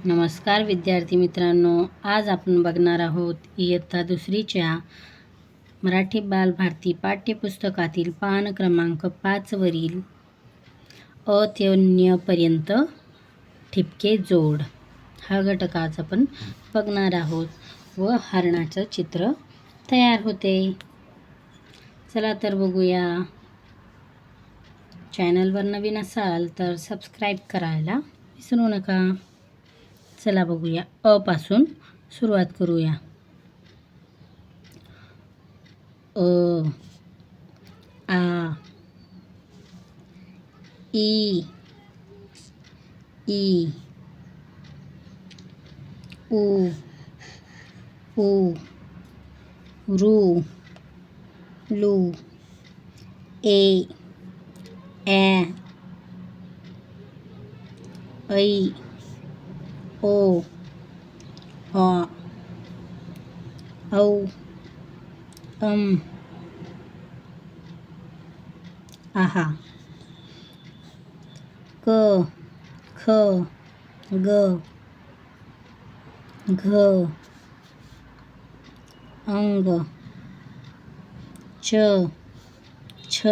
नमस्कार विद्यार्थी मित्रांनो, आज आपण बघणार आहोत इयत्ता दुसरीच्या मराठी बालभारती पाठ्यपुस्तकातील पान क्रमांक 5 वरील अ ते न्य पर्यंत ठिपके जोड हा घटक आज आपण बघणार आहोत व हरणाचं चित्र तयार होते। चला तर बघूया। चॅनलवर नवीन असाल तर सबस्क्राईब करायला विसरू नका। चला बघूया। अ पासून सुरुवात करूया। अ, आ, ई, ई, उ, ऊ, रू, लू, ए, ऐ, ऐ, ओ, औ, औ, आहा, क, ख, ग, घ, अंग, च, छ,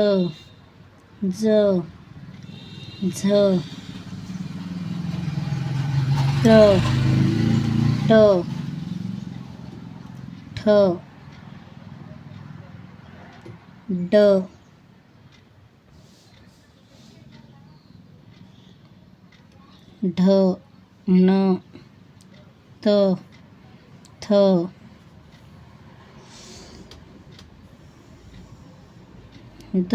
ज, झ, ट, ठ, ड, ढ, न, त, थ, द,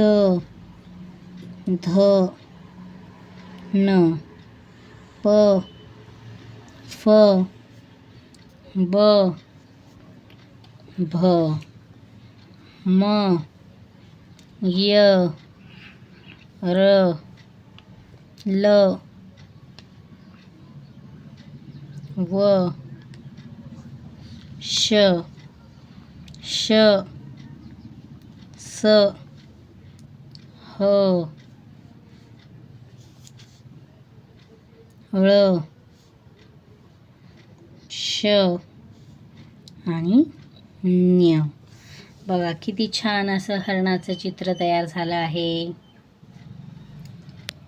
ध, न, प, फ, ब, भ, म, य, र, ल, व, श, श, स, ह, ळ, श आणि न्य। बघा किती छान असं हरणाचं चित्र तयार झालं आहे।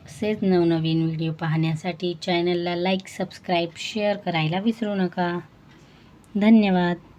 असेच नवनवीन व्हिडिओ पाहण्यासाठी चॅनलला लाईक, सबस्क्राईब, शेअर करायला विसरू नका। धन्यवाद।